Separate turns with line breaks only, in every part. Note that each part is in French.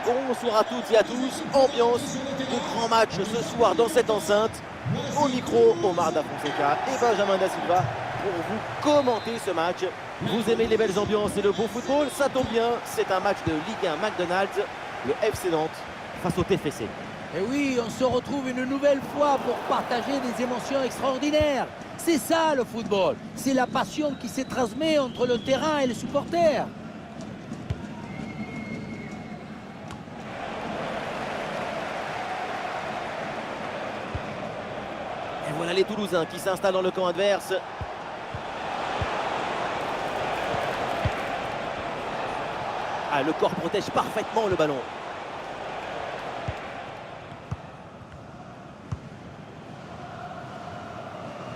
Bonsoir à toutes et à tous. Ambiance de grand match ce soir dans cette enceinte. Au micro, Omar Da Fonseca et Benjamin Da Silva pour vous commenter ce match. Vous aimez les belles ambiances et le beau football? Ça tombe bien, c'est un match de Ligue 1 McDonald's, le FC Nantes face au TFC.
Et oui, on se retrouve une nouvelle fois pour partager des émotions extraordinaires. C'est ça le football, c'est la passion qui se transmet entre le terrain et les supporters.
Et voilà les Toulousains qui s'installent dans le camp adverse. Ah, le corps protège parfaitement le ballon.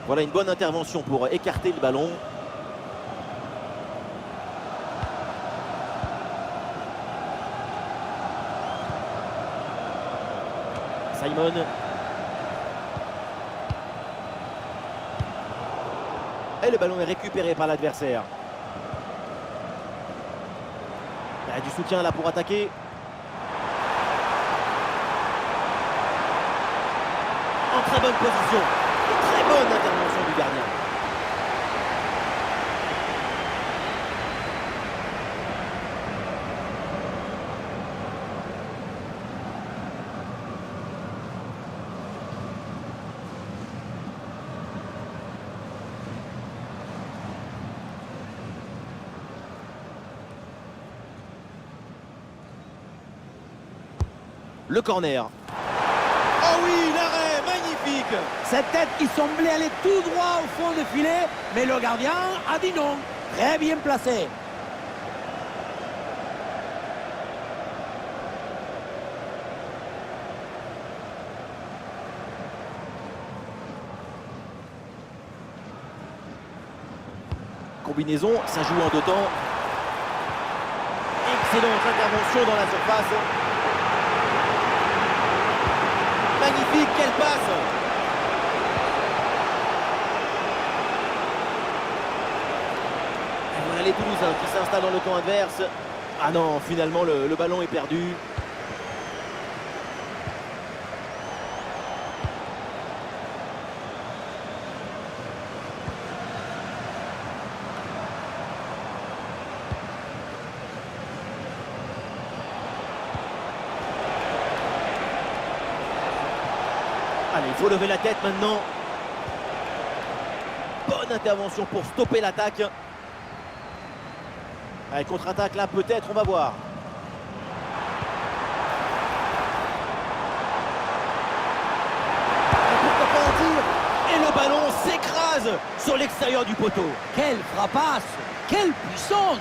Voilà une bonne intervention pour écarter le ballon. Simon. Et le ballon est récupéré par l'adversaire. Il y a du soutien là pour attaquer. En très bonne position. Très bonne intervention du gardien. Le corner. Oh oui, l'arrêt, magnifique.
Cette tête qui semblait aller tout droit au fond du filet, mais le gardien a dit non. Très bien placé.
Combinaison, ça joue en deux temps. Excellente intervention dans la surface. Magnifique, quelle passe! Et voilà les Toulousains qui s'installent dans le camp adverse. Ah non, finalement le ballon est perdu. Allez, il faut lever la tête maintenant. Bonne intervention pour stopper l'attaque. Allez, contre-attaque là, peut-être, on va voir. Et pourquoi pas un tir? Et le ballon s'écrase sur l'extérieur du poteau.
Quelle frappasse! Quelle puissance!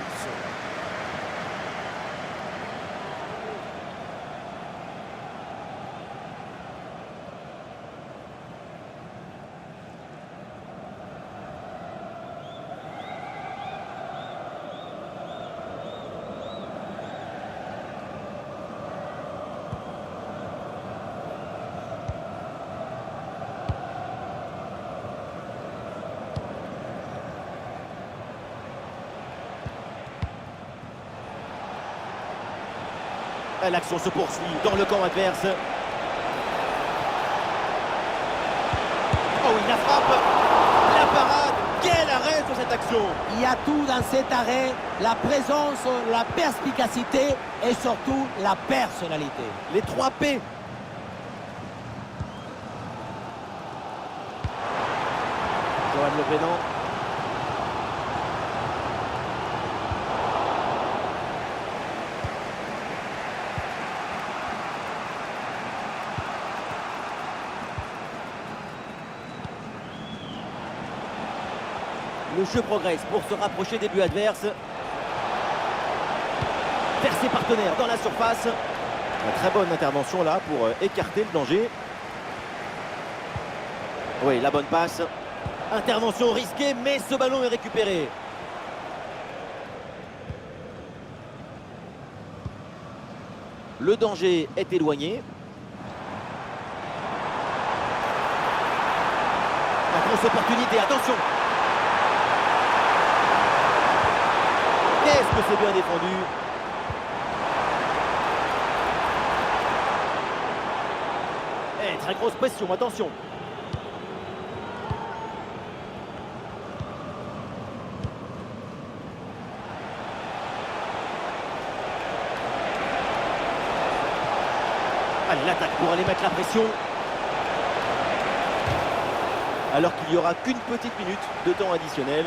L'action se poursuit dans le camp adverse. Oh oui, la frappe, la parade, quel arrêt sur cette action!
Il y a tout dans cet arrêt, la présence, la perspicacité et surtout la personnalité.
Les 3 P. Johan Le Pénant. Le jeu progresse pour se rapprocher des buts adverses. Vers ses partenaires dans la surface. Une très bonne intervention là pour écarter le danger. Oui, la bonne passe. Intervention risquée, mais ce ballon est récupéré. Le danger est éloigné. La grosse opportunité, attention! Qu'est-ce que c'est bien défendu. Allez, très grosse pression, attention. Allez, l'attaque pour aller mettre la pression. Alors qu'il n'y aura qu'une petite minute de temps additionnel.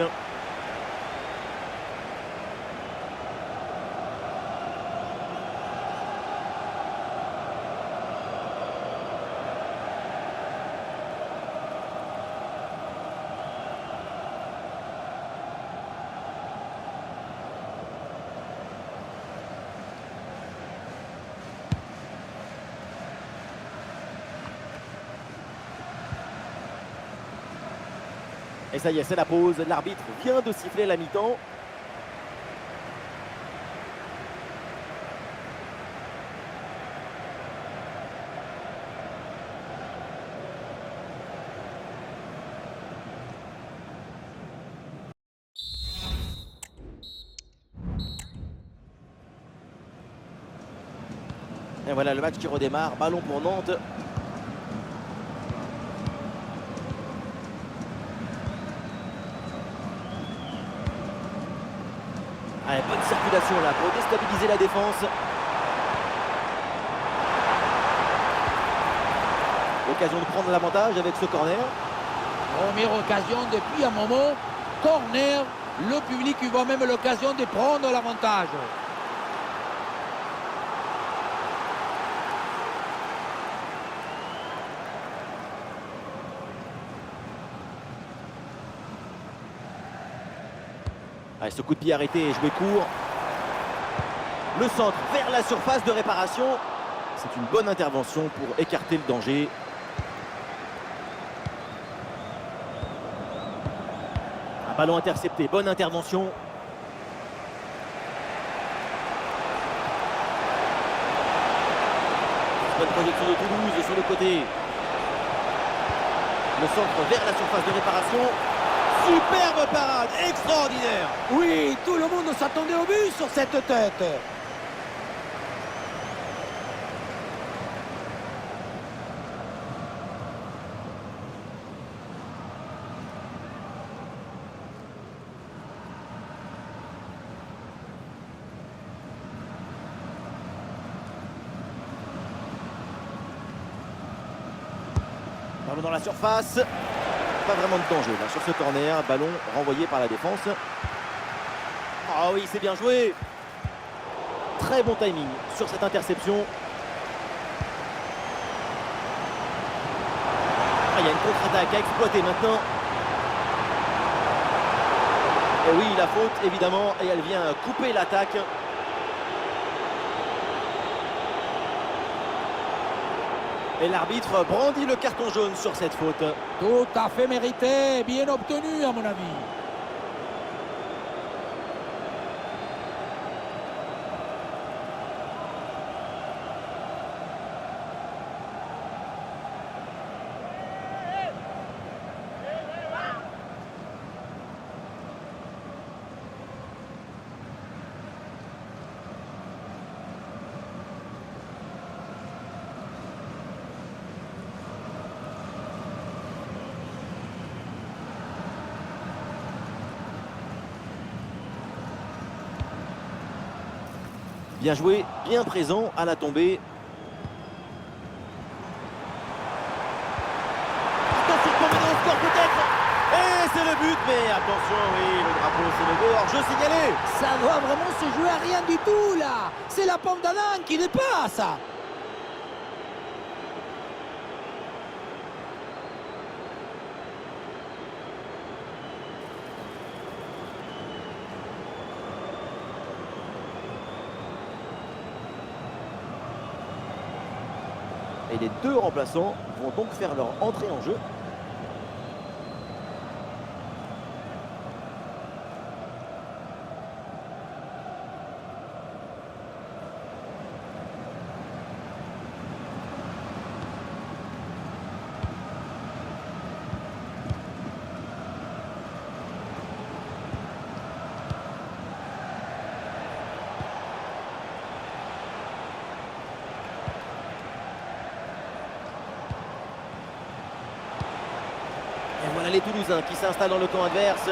Et ça y est, c'est la pause. L'arbitre vient de siffler la mi-temps. Et voilà le match qui redémarre. Ballon pour Nantes. Allez, bonne circulation là pour déstabiliser la défense. L'occasion de prendre l'avantage avec ce corner.
Première occasion depuis un moment. Corner. Le public y voit même l'occasion de prendre l'avantage.
Allez, ce coup de pied arrêté et joué court. Le centre vers la surface de réparation. C'est une bonne intervention pour écarter le danger. Un ballon intercepté, bonne intervention. Bonne projection de Toulouse sur le côté. Le centre vers la surface de réparation. Superbe parade, extraordinaire.
Oui, tout le monde s'attendait au but sur cette tête.
Ballon dans la surface. Pas vraiment de danger là sur ce corner. Ballon renvoyé par la défense. Ah oui, c'est bien joué. Très bon timing sur cette interception. Ah, il y a une contre-attaque à exploiter maintenant. Et oui, la faute évidemment. Et elle vient couper l'attaque. Et l'arbitre brandit le carton jaune sur cette faute.
Tout à fait mérité, bien obtenu à mon avis.
Bien joué, bien présent à la tombée. Attention pour mener au score peut-être. Et c'est le but, mais attention, oui, le drapeau c'est le go hors-jeu signalé.
Ça doit vraiment se jouer à rien du tout là. C'est la pomme d'Adam qui dépasse.
Et les deux remplaçants vont donc faire leur entrée en jeu. Les Toulousains qui s'installent dans le camp adverse.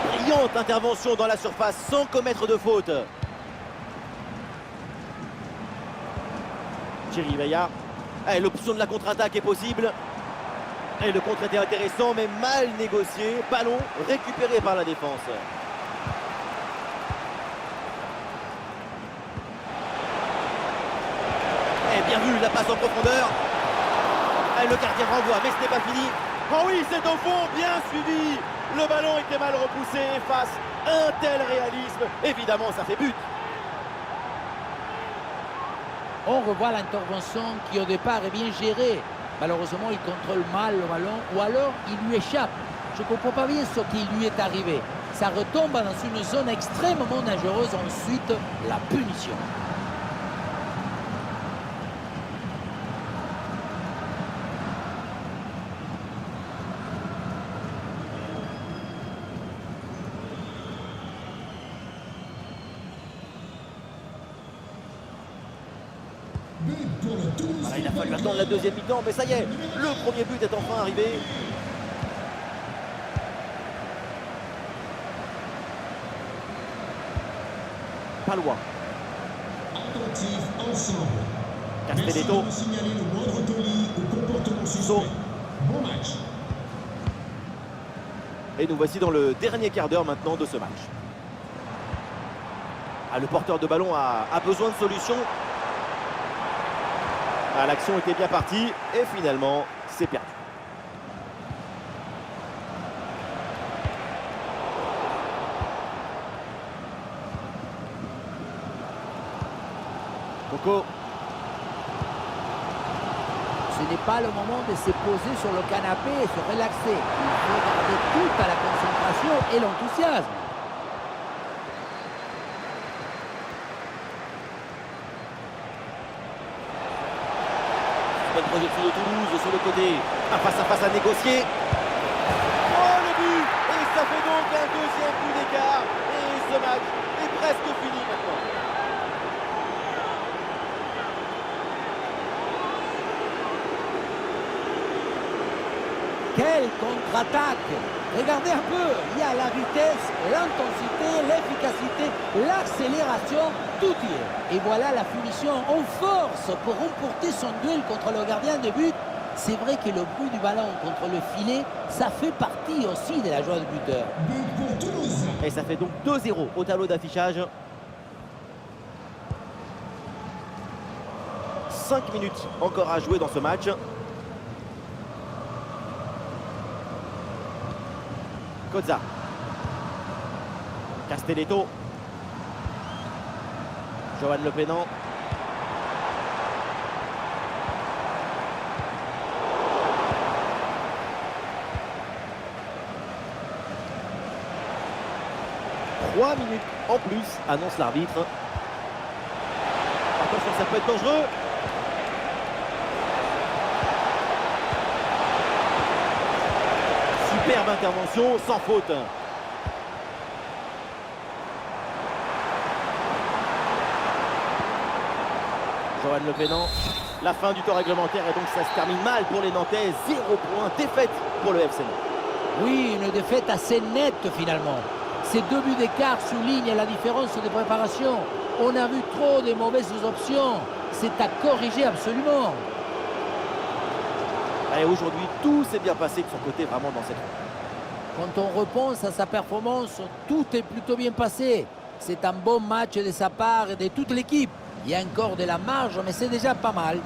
Brillante intervention dans la surface sans commettre de faute. Thierry Weah. L'option de la contre-attaque est possible. Et le contre était intéressant mais mal négocié. Ballon récupéré par la défense. Et bien vu, la passe en profondeur. Et le gardien renvoie, mais ce n'est pas fini. Oh oui, c'est au fond, bien suivi. Le ballon était mal repoussé face à un tel réalisme. Évidemment, ça fait but.
On revoit l'intervention qui au départ est bien gérée. Malheureusement, il contrôle mal le ballon ou alors il lui échappe. Je ne comprends pas bien ce qui lui est arrivé. Ça retombe dans une zone extrêmement dangereuse. Ensuite, la punition.
Voilà, il a fallu attendre la deuxième mi-temps, mais ça y est, le premier but est enfin arrivé. Palois. Castelletto. Suso. Et nous voici dans le dernier quart d'heure maintenant de ce match. Le porteur de ballon a besoin de solutions. L'action était bien partie et finalement, c'est perdu. Coco.
Ce n'est pas le moment de se poser sur le canapé et se relaxer. Il faut garder toute la concentration et l'enthousiasme.
Bonne projection de Toulouse sur le côté. Un face-à-face à négocier. Oh, le but! Et ça fait donc un deuxième but d'écart. Et ce match est presque fini maintenant.
Quelle contre-attaque! Regardez un peu, il y a la vitesse, l'intensité, l'efficacité, l'accélération, tout y est. Et voilà la finition en force pour remporter son duel contre le gardien de but. C'est vrai que le bruit du ballon contre le filet, ça fait partie aussi de la joie du buteur.
Et ça fait donc 2-0 au tableau d'affichage. 5 minutes encore à jouer dans ce match. Kozza. Castelletto. Johan Le Pénant. Trois minutes en plus, annonce l'arbitre. Attention, ça peut être dangereux. Superbe intervention, sans faute. Johan Le Pénant. La fin du temps réglementaire et donc ça se termine mal pour les Nantais. 0 point, défaite pour le FC Nantes.
Oui, une défaite assez nette finalement. Ces 2 buts d'écart soulignent la différence de préparation. On a vu trop de mauvaises options. C'est à corriger absolument.
Et aujourd'hui, tout s'est bien passé de son côté vraiment dans cette
Quand on repense à sa performance, tout est plutôt bien passé. C'est un bon match de sa part et de toute l'équipe. Il y a encore de la marge, mais c'est déjà pas mal.